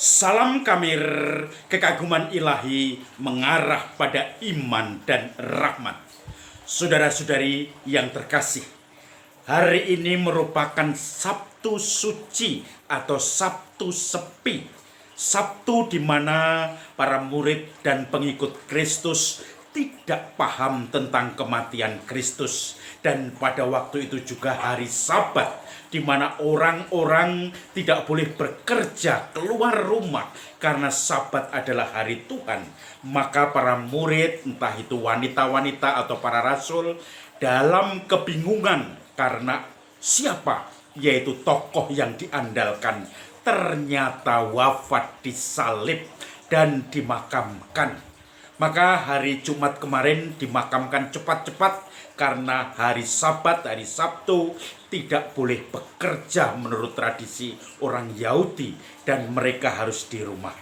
Salam Kamir, kekaguman ilahi mengarah pada iman dan rahmat. Saudara-saudari yang terkasih, hari ini merupakan Sabtu Suci atau Sabtu Sepi. Sabtu di mana para murid dan pengikut Kristus tidak paham tentang kematian Kristus. Dan pada waktu itu juga hari Sabat, di mana orang-orang tidak boleh bekerja keluar rumah karena Sabat adalah hari Tuhan. Maka para murid, entah itu wanita-wanita atau para rasul, dalam kebingungan karena siapa, yaitu tokoh yang diandalkan, ternyata wafat disalib dan dimakamkan. Maka hari Jumat kemarin dimakamkan cepat-cepat karena hari Sabat, hari Sabtu, tidak boleh bekerja menurut tradisi orang Yahudi dan mereka harus di rumah.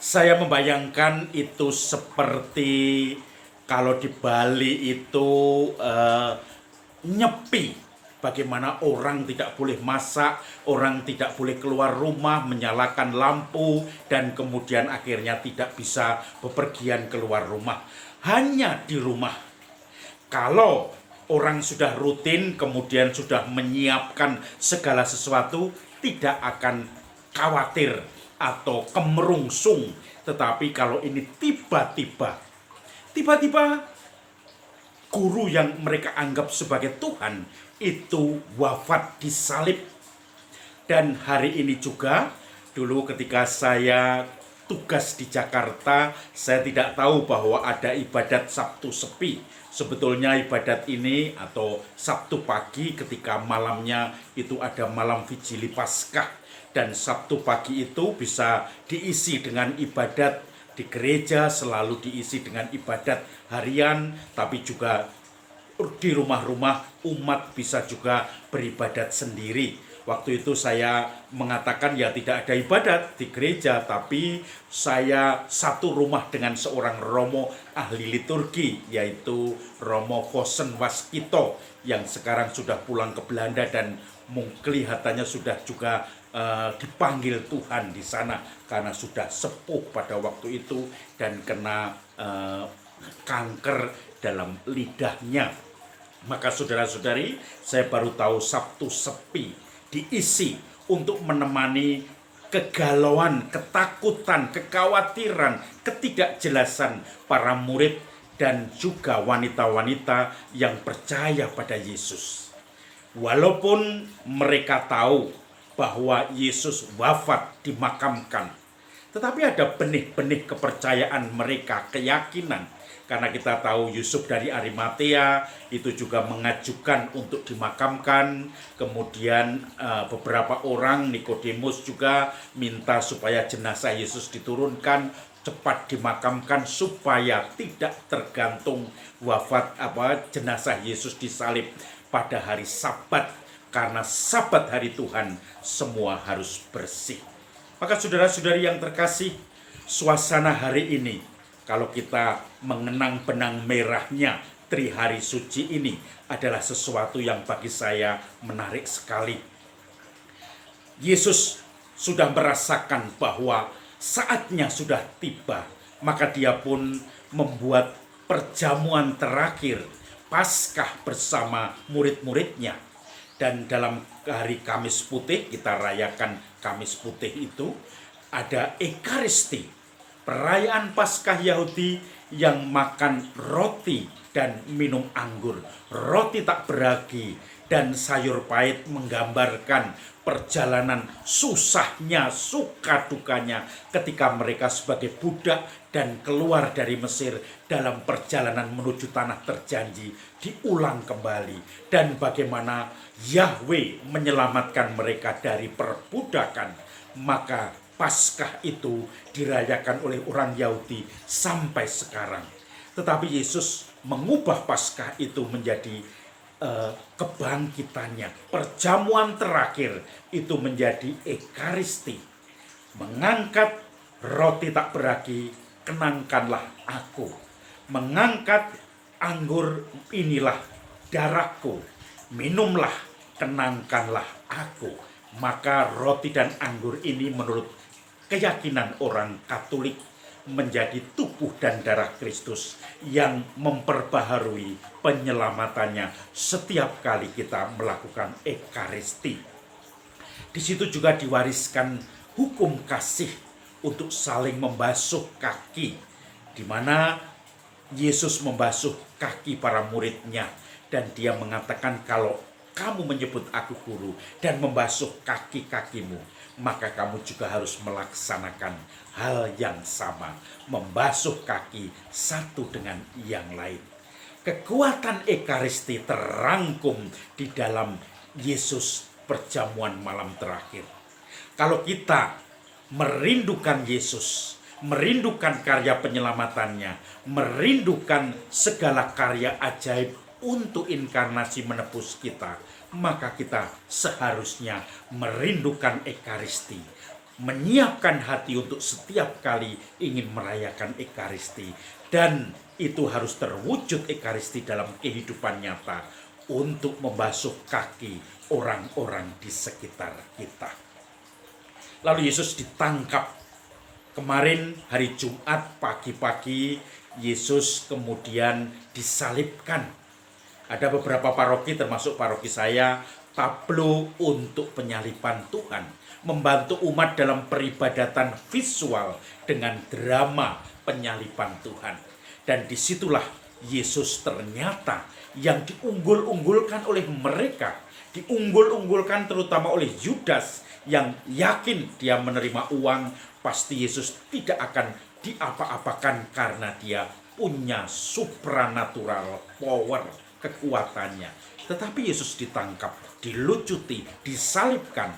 Saya membayangkan itu seperti kalau di Bali itu nyepi. Bagaimana orang tidak boleh masak, orang tidak boleh keluar rumah, menyalakan lampu, dan kemudian akhirnya tidak bisa bepergian keluar rumah. Hanya di rumah. Kalau orang sudah rutin, kemudian sudah menyiapkan segala sesuatu, tidak akan khawatir atau kemerungsung. Tetapi kalau ini tiba-tiba guru yang mereka anggap sebagai Tuhan itu wafat disalib. Dan hari ini juga, dulu ketika saya tugas di Jakarta, saya tidak tahu bahwa ada ibadat Sabtu Sepi. Sebetulnya ibadat ini atau Sabtu pagi ketika malamnya itu ada malam Vigili Paskah. Dan Sabtu pagi itu bisa diisi dengan ibadat di gereja, selalu diisi dengan ibadat harian, tapi juga di rumah-rumah umat bisa juga beribadat sendiri. Waktu itu saya mengatakan ya tidak ada ibadat di gereja, tapi saya satu rumah dengan seorang romo ahli liturgi, yaitu Romo Vossen Waskito, yang sekarang sudah pulang ke Belanda dan kelihatannya sudah juga dipanggil Tuhan di sana karena sudah sepuh pada waktu itu dan kena kanker dalam lidahnya. Maka saudara-saudari, saya baru tahu Sabtu Sepi diisi untuk menemani kegalauan, ketakutan, kekhawatiran, ketidakjelasan para murid dan juga wanita-wanita yang percaya pada Yesus. Walaupun mereka tahu bahwa Yesus wafat dimakamkan, tetapi ada benih-benih kepercayaan mereka, keyakinan. Karena kita tahu Yusuf dari Arimatea itu juga mengajukan untuk dimakamkan. Kemudian beberapa orang, Nikodemus juga minta supaya jenazah Yesus diturunkan, cepat dimakamkan supaya tidak tergantung jenazah Yesus disalib pada hari Sabat. Karena Sabat hari Tuhan, semua harus bersih. Maka saudara-saudari yang terkasih, suasana hari ini, kalau kita mengenang benang merahnya Trihari Suci ini adalah sesuatu yang bagi saya menarik sekali. Yesus sudah merasakan bahwa saatnya sudah tiba, maka dia pun membuat perjamuan terakhir Paskah bersama murid-muridnya. Dan dalam hari Kamis Putih, kita rayakan Kamis Putih itu, ada Ekaristi, perayaan Paskah Yahudi yang makan roti dan minum anggur. Roti tak beragi dan sayur pahit menggambarkan perjalanan susahnya, suka dukanya ketika mereka sebagai budak dan keluar dari Mesir dalam perjalanan menuju tanah terjanji diulang kembali. Dan bagaimana Yahweh menyelamatkan mereka dari perbudakan. Maka Paskah itu dirayakan oleh orang Yahudi sampai sekarang. Tetapi Yesus mengubah Paskah itu menjadi kebangkitannya. Perjamuan terakhir itu menjadi Ekaristi. Mengangkat roti tak beragi, kenangkanlah aku. Mengangkat anggur, inilah darahku. Minumlah, kenangkanlah aku. Maka roti dan anggur ini menurut keyakinan orang Katolik menjadi tubuh dan darah Kristus yang memperbaharui penyelamatannya setiap kali kita melakukan Ekaristi. Di situ juga diwariskan hukum kasih untuk saling membasuh kaki, di mana Yesus membasuh kaki para muridnya, dan dia mengatakan, kalau kamu menyebut aku guru dan membasuh kaki-kakimu, maka kamu juga harus melaksanakan hal yang sama, membasuh kaki satu dengan yang lain. Kekuatan Ekaristi terangkum di dalam Yesus perjamuan malam terakhir. Kalau kita merindukan Yesus, merindukan karya penyelamatannya, merindukan segala karya ajaib untuk inkarnasi menebus kita, maka kita seharusnya merindukan Ekaristi, menyiapkan hati untuk setiap kali ingin merayakan Ekaristi, dan itu harus terwujud Ekaristi dalam kehidupan nyata untuk membasuh kaki orang-orang di sekitar kita. Lalu Yesus ditangkap. Kemarin hari Jumat pagi-pagi Yesus kemudian disalibkan. Ada beberapa paroki, termasuk paroki saya, tablo untuk penyaliban Tuhan, membantu umat dalam peribadatan visual dengan drama penyaliban Tuhan. Dan disitulah Yesus ternyata yang diunggul-unggulkan oleh mereka, diunggul-unggulkan terutama oleh Yudas yang yakin dia menerima uang. Pasti Yesus tidak akan diapa-apakan karena dia punya supranatural power, kekuatannya. Tetapi Yesus ditangkap, dilucuti, disalibkan,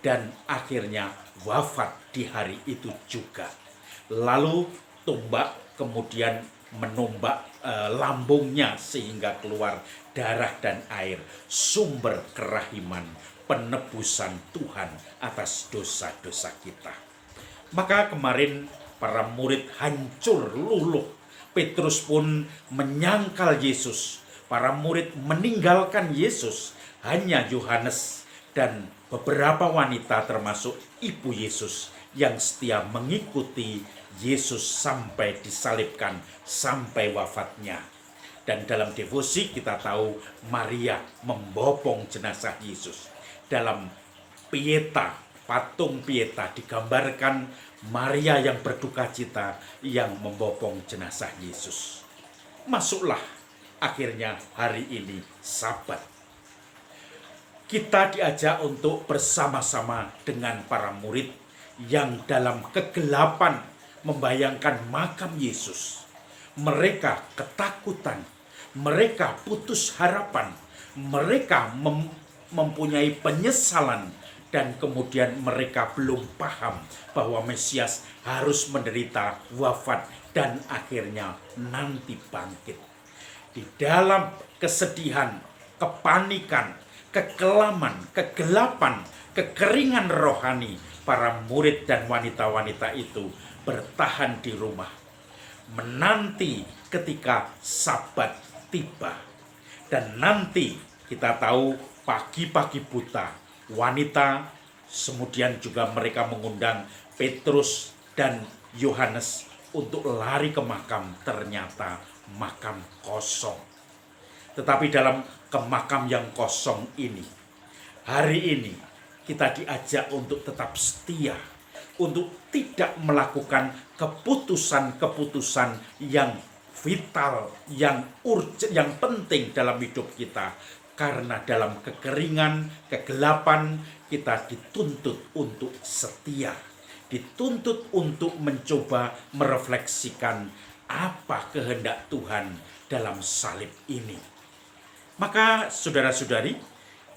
dan akhirnya wafat di hari itu juga. Lalu tombak kemudian menombak lambungnya sehingga keluar darah dan air, sumber kerahiman, penebusan Tuhan atas dosa-dosa kita. Maka kemarin para murid hancur luluh. Petrus pun menyangkal Yesus. Para murid meninggalkan Yesus. Hanya Yohanes dan beberapa wanita termasuk ibu Yesus yang setia mengikuti Yesus sampai disalibkan, sampai wafatnya. Dan dalam devosi kita tahu Maria membopong jenazah Yesus. Dalam Pieta, patung Pieta, digambarkan Maria yang berduka cita yang membopong jenazah Yesus. Masuklah akhirnya hari ini Sabat. Kita diajak untuk bersama-sama dengan para murid yang dalam kegelapan membayangkan makam Yesus. Mereka ketakutan, mereka putus harapan, mereka mempunyai penyesalan, dan kemudian mereka belum paham bahwa Mesias harus menderita, wafat, dan akhirnya nanti bangkit. Di dalam kesedihan, kepanikan, kekelaman, kegelapan, kekeringan rohani, para murid dan wanita-wanita itu bertahan di rumah, menanti ketika Sabat tiba. Dan nanti kita tahu pagi-pagi buta, wanita, kemudian juga mereka mengundang Petrus dan Yohanes untuk lari ke makam. Ternyata makam kosong. Tetapi dalam ke makam yang kosong ini, hari ini kita diajak untuk tetap setia, untuk tidak melakukan keputusan-keputusan yang vital, yang urgent, yang penting dalam hidup kita. Karena dalam kekeringan, kegelapan, kita dituntut untuk setia, dituntut untuk mencoba merefleksikan apa kehendak Tuhan dalam salib ini. Maka saudara-saudari,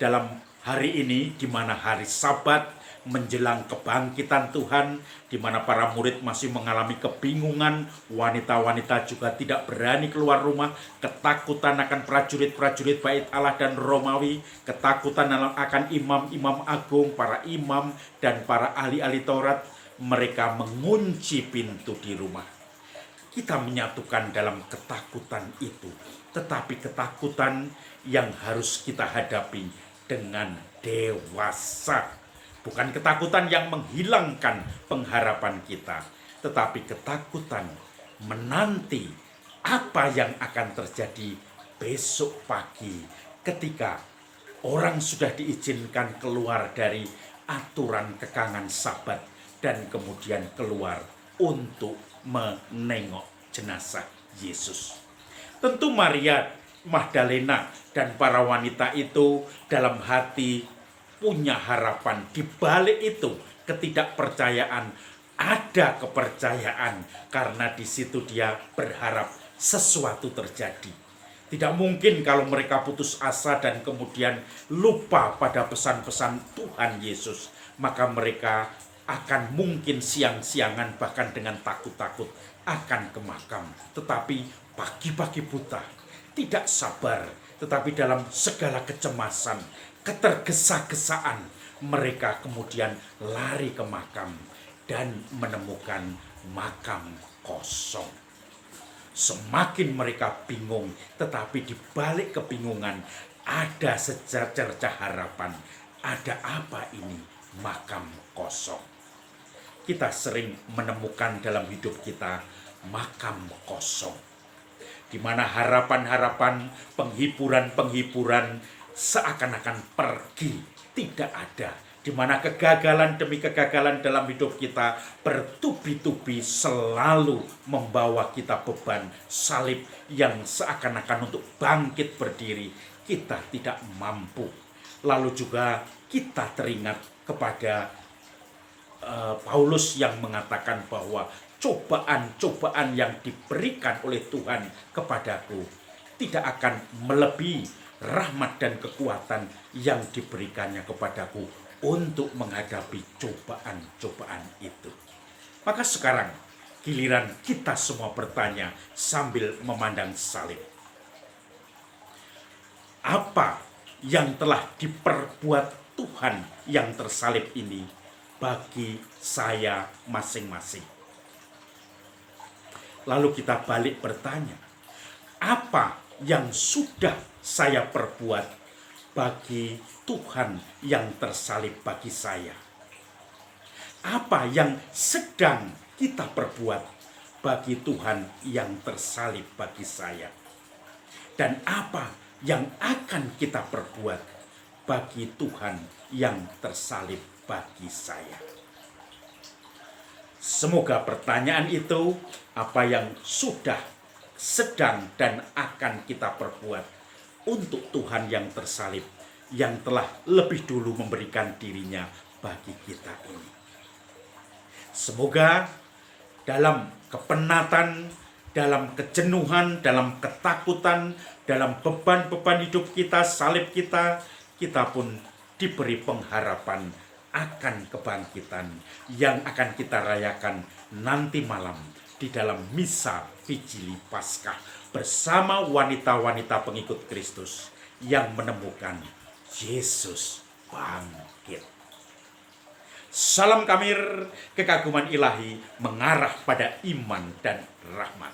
dalam hari ini di mana hari Sabat menjelang kebangkitan Tuhan, di mana para murid masih mengalami kebingungan, wanita-wanita juga tidak berani keluar rumah, ketakutan akan prajurit-prajurit Bait Allah dan Romawi, ketakutan akan imam-imam agung, para imam dan para ahli-ahli Taurat. Mereka mengunci pintu di rumah. Kita menyatukan dalam ketakutan itu, tetapi ketakutan yang harus kita hadapi dengan dewasa. Bukan ketakutan yang menghilangkan pengharapan kita, tetapi ketakutan menanti apa yang akan terjadi besok pagi ketika orang sudah diizinkan keluar dari aturan kekangan Sabat dan kemudian keluar untuk menengok jenazah Yesus. Tentu Maria Magdalena dan para wanita itu dalam hati punya harapan. Di balik itu ketidakpercayaan, ada kepercayaan karena di situ dia berharap sesuatu terjadi. Tidak mungkin kalau mereka putus asa dan kemudian lupa pada pesan-pesan Tuhan Yesus, maka mereka akan mungkin siang-siangan bahkan dengan takut-takut akan ke makam. Tetapi pagi-pagi buta, tidak sabar, tetapi dalam segala kecemasan, ketergesa-gesaan, mereka kemudian lari ke makam dan menemukan makam kosong. Semakin mereka bingung, tetapi di balik kebingungan ada secercah harapan. Ada apa ini? Makam kosong. Kita sering menemukan dalam hidup kita makam kosong, di mana harapan-harapan, penghiburan-penghiburan seakan-akan pergi, tidak ada. Di mana kegagalan demi kegagalan dalam hidup kita bertubi-tubi selalu membawa kita beban salib yang seakan-akan untuk bangkit berdiri kita tidak mampu. Lalu juga kita teringat kepada Paulus yang mengatakan bahwa cobaan-cobaan yang diberikan oleh Tuhan kepadaku tidak akan melebihi rahmat dan kekuatan yang diberikannya kepadaku untuk menghadapi cobaan-cobaan itu. Maka sekarang giliran kita semua bertanya sambil memandang salib. Apa yang telah diperbuat Tuhan yang tersalib ini bagi saya masing-masing? Lalu kita balik bertanya, apa yang sudah saya perbuat bagi Tuhan yang tersalib bagi saya? Apa yang sedang kita perbuat bagi Tuhan yang tersalib bagi saya? Dan apa yang akan kita perbuat bagi Tuhan yang tersalib bagi saya? Semoga pertanyaan itu, apa yang sudah, sedang, dan akan kita perbuat untuk Tuhan yang tersalib, yang telah lebih dulu memberikan dirinya bagi kita ini. Semoga dalam kepenatan, dalam kejenuhan, dalam ketakutan, dalam beban-beban hidup kita, salib kita, kita pun diberi pengharapan akan kebangkitan yang akan kita rayakan nanti malam di dalam misa Vigili Paskah bersama wanita-wanita pengikut Kristus yang menemukan Yesus bangkit. Salam Kamir, kekaguman ilahi mengarah pada iman dan rahmat.